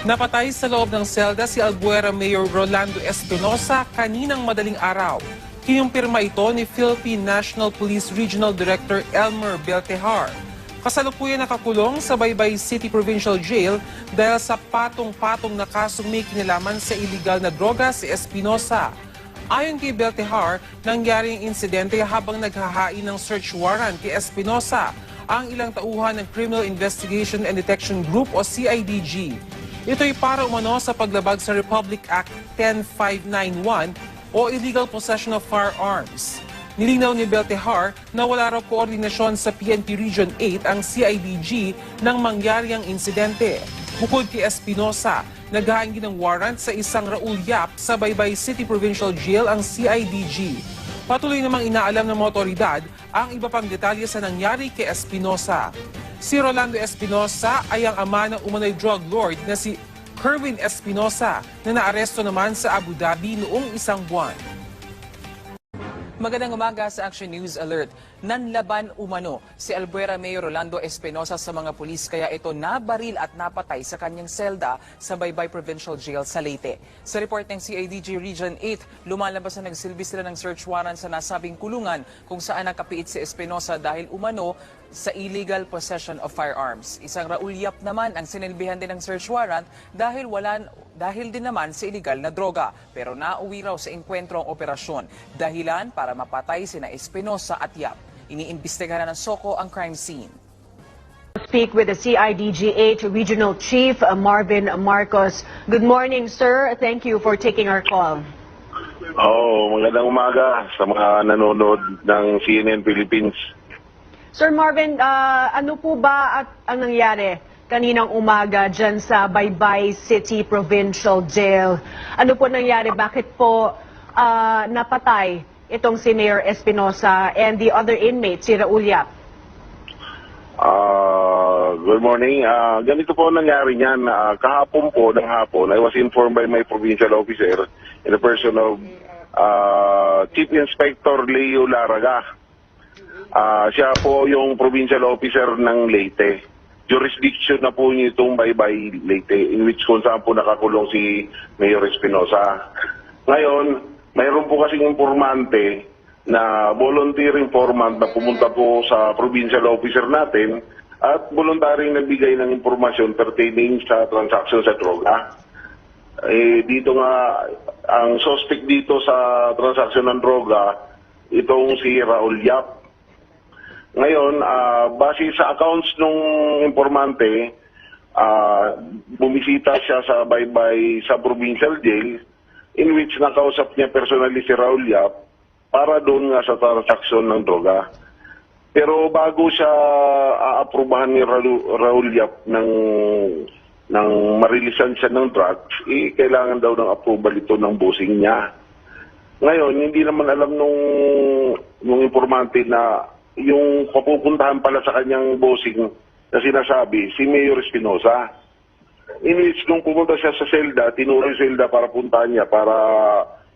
Napatay sa loob ng selda si Albuera Mayor Rolando Espinosa kaninang madaling araw. Kinumpirma ito ni Philippine National Police Regional Director Elmer Beltehar. Kasalukuyan nakakulong sa Baybay City Provincial Jail dahil sa patong-patong na kasong may kinalaman sa iligal na droga si Espinosa. Ayon kay Beltehar, nangyari ang insidente habang naghahain ng search warrant kay Espinosa ang ilang tauhan ng Criminal Investigation and Detection Group o CIDG. Ito'y para umano sa paglabag sa Republic Act 10591 o Illegal Possession of Firearms. Nilinaw ni Beltehar na wala raw koordinasyon sa PNP Region 8 ang CIDG nang mangyari ang insidente. Bukod kay Espinosa, naghahangi ng warrant sa isang Raul Yap sa Baybay City Provincial Jail ang CIDG. Patuloy namang inaalam ng mga otoridad ang iba pang detalye sa nangyari kay Espinosa. Si Rolando Espinosa ay ang ama ng umano'y drug lord na si Kerwin Espinosa na naaresto naman sa Abu Dhabi noong isang buwan. Magandang umaga sa Action News Alert. Nanlaban umano si Albuera Mayor Rolando Espinosa sa mga pulis kaya ito nabaril at napatay sa kanyang selda sa Baybay Provincial Jail sa Leyte. Sa report ng CIDG Region 8, lumalabas na nagsilbi sila ng search warrant sa nasabing kulungan kung saan nakapiit si Espinosa dahil umano sa illegal possession of firearms. Isang Raul Yap naman ang sinilbihan din ng search warrant dahil din naman sa illegal na droga. Pero nauwi raw sa enkwentro ang operasyon. Dahilan para mapatay sina Espinosa at Yap. Iniimbestigahan ng SOCO ang crime scene. Speak with the CIDG-8 Regional Chief Marvin Marcos. Good morning, sir. Thank you for taking our call. Magandang umaga sa mga nanonood ng CNN Philippines. Sir Marvin, ano po ba at ang nangyari kaninang umaga dyan sa Baybay City Provincial Jail? Ano po nangyari? Bakit po napatay itong si Mayor Espinosa and the other inmate, si Raul Yap? Good morning. Ganito po nangyari niyan. Kahapon po ng hapon, I was informed by my provincial officer in the person of Chief Inspector Leo Laraga. Siya po yung provincial officer ng Leyte. Jurisdiction na po niyo itong Baybay Leyte, in which kung saan po nakakulong si Mayor Espinosa. Ngayon, mayroon po kasing informante na volunteer informant na pumunta po sa provincial officer natin at voluntaryong nagbigay ng impormasyon pertaining sa transaction sa droga. Dito nga, ang suspect dito sa transaction ng droga, itong si Raul Yap. Ngayon, base sa accounts ng informante, bumisita siya sa Baybay sa provincial jail in which nakausap niya personally si Raul Yap para doon nga sa transaksyon ng droga. Pero bago siya aaprubahan ni Raul Yap ng marilisan siya ng drugs, kailangan daw ng approval ito ng bossing niya. Ngayon, hindi naman alam nung informante na yung papupuntahan pala sa kanyang bossing na sinasabi, si Mayor Espinosa. In which, nung pumunta siya sa selda, tinuro yung selda para puntahan niya, para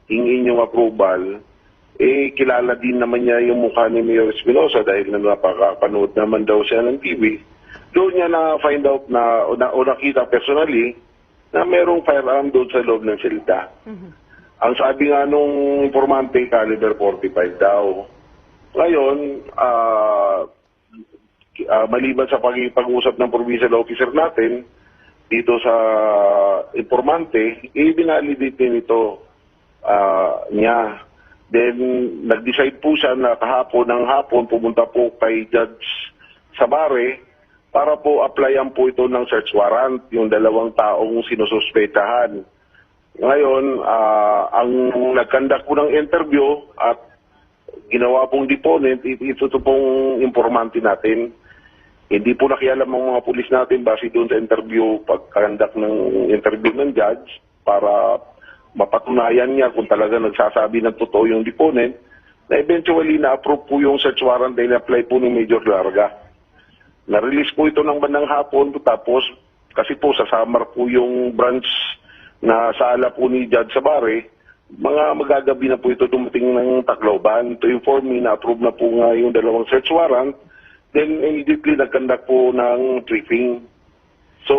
hingin yung approval, kilala din naman niya yung mukha ni Mayor Espinosa dahil napakapanood naman daw siya ng TV. Doon niya na-find out o nakita personally na merong firearm doon sa loob ng selda. Ang sabi nga nung informante, caliber 45 daw. Ngayon, maliban sa pag-uusap ng provincial officer natin dito sa informante, binalidate din ito niya. Then, nag-decide po siya na kahapon ng hapon, pumunta po kay Judge Sabare para po applyan po ito ng search warrant, yung dalawang taong sinususpetahan. Ngayon, ang nagkandak po ng interview at ginawa pong deponent, ito pong informante natin. Hindi po nakialam ang mga pulis natin base doon sa interview, pagkandak ng interview ng judge para mapatunayan niya kung talaga nagsasabi ng totoo yung deponent, na eventually na-approve po yung search warrant dahil apply po ni Major Larga. Na-release po ito ng bandang hapon, tapos kasi po sa Samar po yung branch na sala po ni Judge Sabare, mga magagabi na po ito dumating ng Tacloban to inform me na approve na po nga yung dalawang search warrant. Then immediately nagkandak po ng briefing. So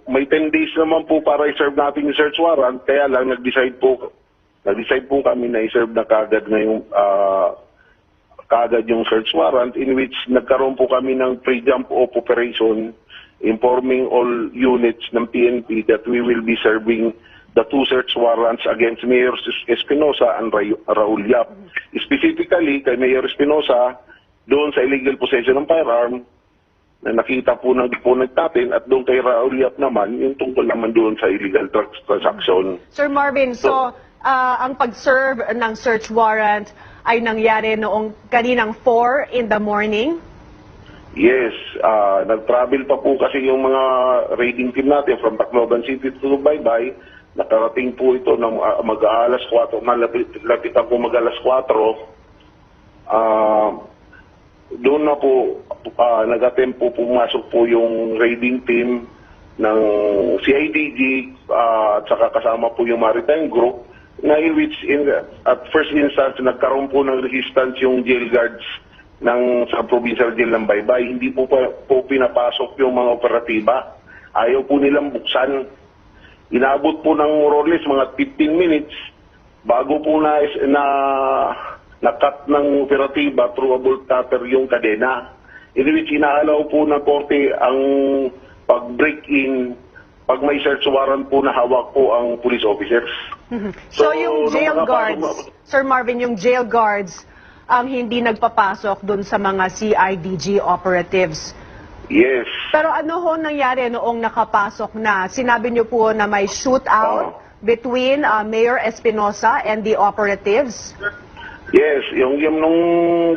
may 10 days naman po para i-serve natin yung search warrant, kaya lang nag-decide po kami na i-serve na kagad yung search warrant, in which nagkaroon po kami ng pre-jump off operation informing all units ng PNP that we will be serving the 2 search warrants against Mayor Espinosa and Raul Yap. Specifically, kay Mayor Espinosa, doon sa illegal possession ng firearm, na nakita po ng deponent natin, at doon kay Raul Yap naman, yung tungkol naman doon sa illegal transaction. Sir Marvin, so ang pag-serve ng search warrant ay nangyari noong kaninang 4 in the morning? Yes, nag-travel pa po kasi yung mga raiding team natin from Tacloban City to Baybay. Nakarating po ito ng mag-alas 4, lapitan po mag-alas 4. Doon na po, nag-attempt po pumasok po yung raiding team ng CIDG at saka kasama po yung maritime group, na in which at first instance nagkaroon po ng resistance yung jail guards sa provincial jail ng Baybay. Hindi po pinapasok yung mga operatiba. Ayaw po nilang buksan. Inabot po ng more or less mga 15 minutes bago po na-cut ng operatiba through a bolt cutter yung kadena. In which inaalaw po ng korte ang pag-break in pag may search warrant po na hawak po ang police officers. So yung jail guards, Sir Marvin, yung jail guards ang hindi nagpapasok dun sa mga CIDG operatives. Yes. Pero ano ho nangyari noong nakapasok na? Sinabi niyo po na may shootout between Mayor Espinosa and the operatives? Yes, yung nung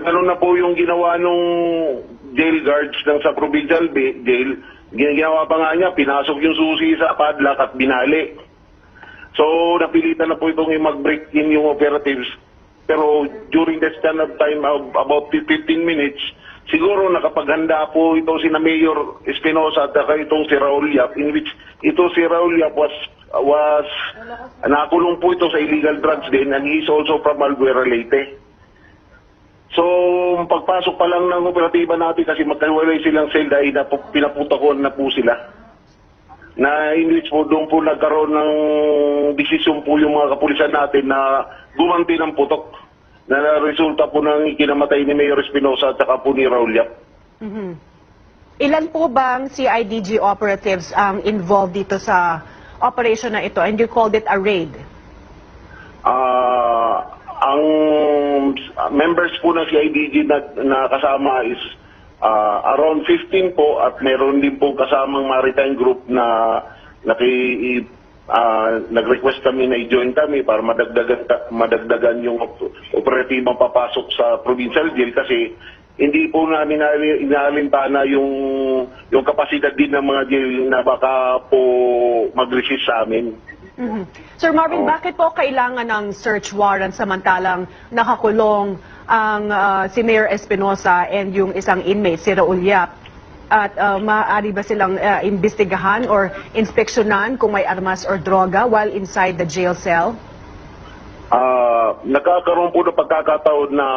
gano'n na po yung ginawa nung jail guards ng sa provincial jail, ginawa pa nga niya, pinasok yung susi sa padlock at binali. So napilitan na po itong mag-break in yung operatives. Pero during that span of time, about 15 minutes, siguro nakapaghanda po ito si na Mayor Espinosa at itong si Raul Yap, in which ito si Raul Yap was nakulong po ito sa illegal drugs din, and he is also from Albuera, Leyte. So pagpasok pa lang ng operatiba natin, kasi magkaiwalay silang selda, ay pinaputakon na po sila. Na in which po doon po nagkaroon ng desisyon po yung mga kapulisan natin na gumanti ng putok, na resulta po ng ikinamatay ni Mayor Espinosa at saka po ni Raul Yap. Ilan po bang CIDG operatives ang involved dito sa operation na ito, and you called it a raid? Ang members po ng CIDG na kasama is around 15 po, at meron din po kasamang maritime group na nag-request kami na i-join kami para madagdagan yung operatibang papasok sa provincial jail, kasi hindi po namin inaalintana yung kapasidad din ng mga jail na baka po mag-resist sa amin. Sir Marvin, bakit po kailangan ng search warrant samantalang nakakulong ang si Mayor Espinosa and yung isang inmate, si Raul Yap? At maaari ba silang imbestigahan or inspeksyonan kung may armas or droga while inside the jail cell? Nagkakaroon po ng pagkakataon na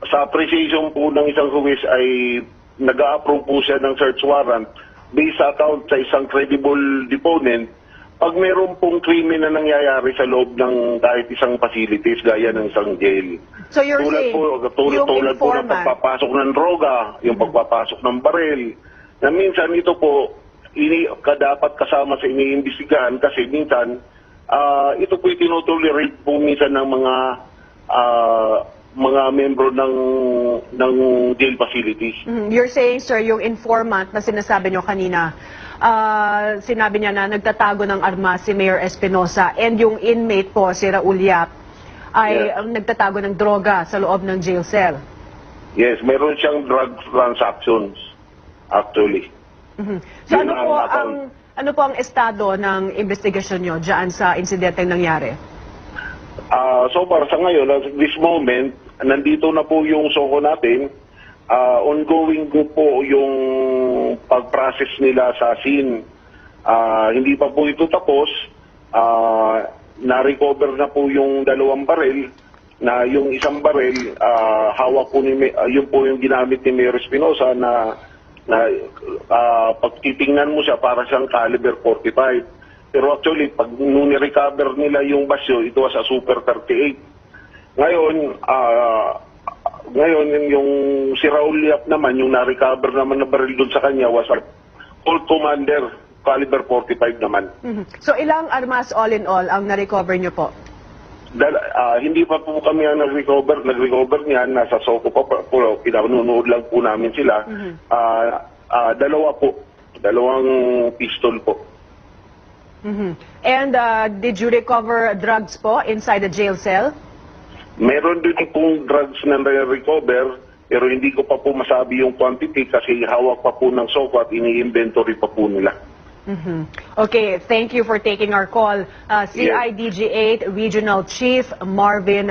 sa appreciation po ng isang huwis ay nag-a-approve po siya ng search warrant based sa account sa isang credible deponent pag mayroon pong krimen na nangyayari sa loob ng kahit isang facilities gaya ng isang jail. So you're saying, tulad po ng pagpapasok ng droga, yung pagpapasok ng baril, na minsan ito po dapat kasama sa iniimbestigahan, kasi minsan ito po itinutolerate po minsan ng mga membro ng jail facilities. You're saying, sir, yung informant na sinasabi nyo kanina, sinabi niya na nagtatago ng armas si Mayor Espinosa, and yung inmate po, si Raul Yap, ay nagtatago ng droga sa loob ng jail cell. Yes, meron siyang drug transactions, actually. So ano po ang estado ng investigasyon nyo dyan sa insidenteng nangyari? So far sa ngayon, at this moment, nandito na po yung soko natin. Ongoing po yung pag-process nila sa scene. Hindi pa po ito tapos. na-recover na po yung 2 baril, na yung isang baril, hawak po yun po yung ginamit ni Mayor Espinosa na pag titingnan mo siya para siyang caliber 45. Pero actually, pag nung ni-recover nila yung basyo, ito was a Super 38. Ngayon yung si Raul Yap naman, yung na-recover naman na baril doon sa kanya was a Colt Commander, caliber 45 naman. So ilang armas all in all ang na-recover nyo po? Hindi pa po kami ang nag-recover niyan, nasa Soco pa po, pinanunood lang po namin sila. 2 po, 2 pistol po. And did you recover drugs po inside the jail cell? Meron din pong drugs na na-recover, pero hindi ko pa po masabi yung quantity kasi hawak pa po ng Soco at ini-inventory pa po nila. Okay, thank you for taking our call. CIDG 8 Regional Chief Marvin